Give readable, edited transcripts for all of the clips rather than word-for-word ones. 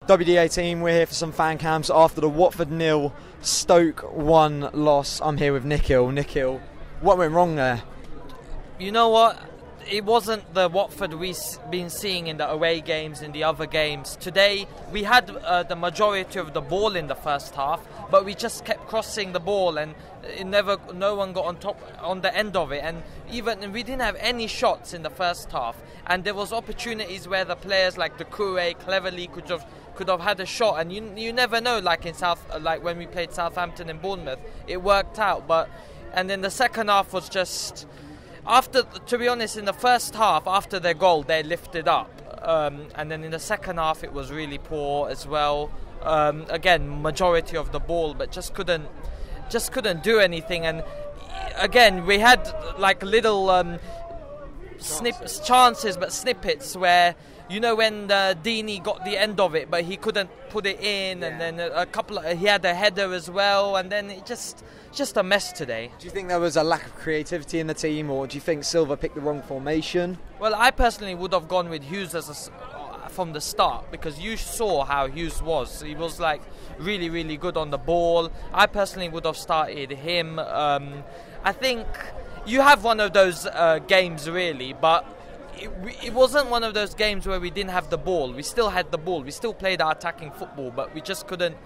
WD18, we're here for some fan cams after the Watford 0, Stoke 1 loss. I'm here with Nikhil. Nikhil, what went wrong there? You know what? It wasn't the Watford we've been seeing in the away games, in the other games. Today, we had the majority of the ball in the first half, but we just kept crossing the ball and no one got on the end of it. And even we didn't have any shots in the first half. And there was opportunities where the players like the ENQUIRIES cleverly could have had a shot. And you never know, like when we played Southampton and Bournemouth, it worked out. And then the second half was just... to be honest, in the first half, after their goal, they lifted up. And then in the second half, it was really poor as well. Again, majority of the ball, but just couldn't do anything. And again, we had like little chances, but snippets where, you know, when Deeney got the end of it, but he couldn't put it in, and then he had a header as well, and then it just a mess today. Do you think there was a lack of creativity in the team, or do you think Silva picked the wrong formation? Well, I personally would have gone with Hughes from the start, because you saw how Hughes was. He was like really, really good on the ball. I personally would have started him. I think you have one of those games really, but it wasn't one of those games where we didn't have the ball. We still had the ball. We still played our attacking football, but we just couldn't.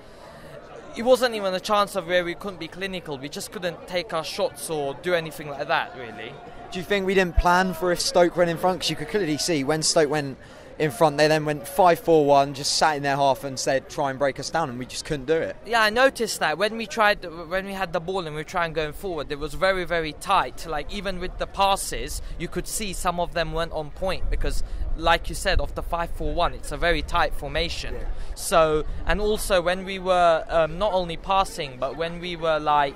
It wasn't even a chance of where we couldn't be clinical. We just couldn't take our shots or do anything like that, really. Do you think we didn't plan for if Stoke went in front? Because you could clearly see when Stoke went in front, they then went 5-4-1, just sat in their half and said, try and break us down, and we just couldn't do it. Yeah, I noticed that when we had the ball and we were trying going forward, it was very, very tight. Like, even with the passes, you could see some of them weren't on point because, like you said, of the 5-4-1, it's a very tight formation. Yeah. So, and also when we were not only passing, but when we were like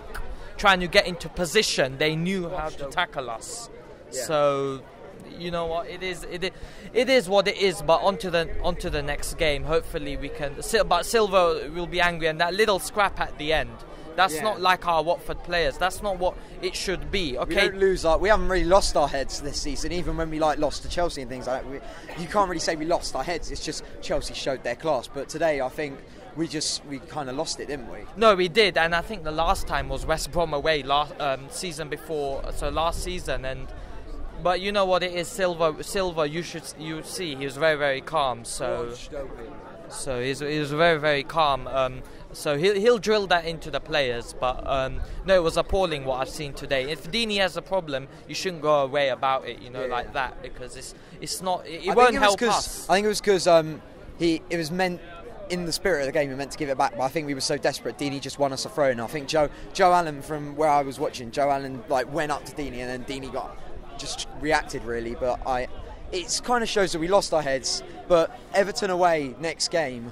trying to get into position, they knew how to tackle us. Yeah. So, you know what, it is what it is. But onto the next game. Hopefully we can. But Silva will be angry, and that little scrap at the end. That's not like our Watford players. That's not what it should be. Okay, we haven't really lost our heads this season. Even when we lost to Chelsea and things like that, you can't really say we lost our heads. It's just Chelsea showed their class. But today, I think we kind of lost it, didn't we? No, we did. And I think the last time was West Brom away last season. But you know what it is, Silva. You see, he was very, very calm. So he was very, very calm. So he'll drill that into the players. But no, it was appalling what I've seen today. If Deeney has a problem, you shouldn't go away about it, like that, because it's not. It won't help us. I think it was because it was meant. In the spirit of the game, we meant to give it back, but I think we were so desperate. Deeney just won us a throw, and I think Joe Allen, from where I was watching, Joe Allen went up to Deeney, and then Deeney just reacted really. But it kind of shows that we lost our heads. But Everton away next game,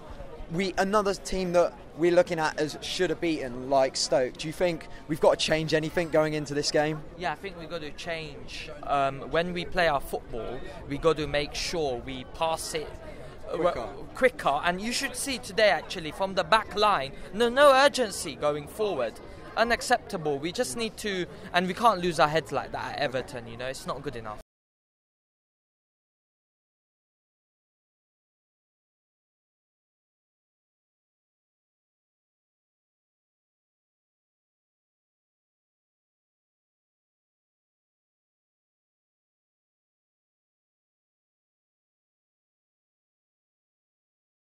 another team that we're looking at as should have beaten, like Stoke. Do you think we've got to change anything going into this game? Yeah, I think we've got to change. When we play our football, we got to make sure we pass it quicker. And you should see today, actually, from the back line, no urgency going forward. Unacceptable. We just need to, and we can't lose our heads like that at Everton. It's not good enough.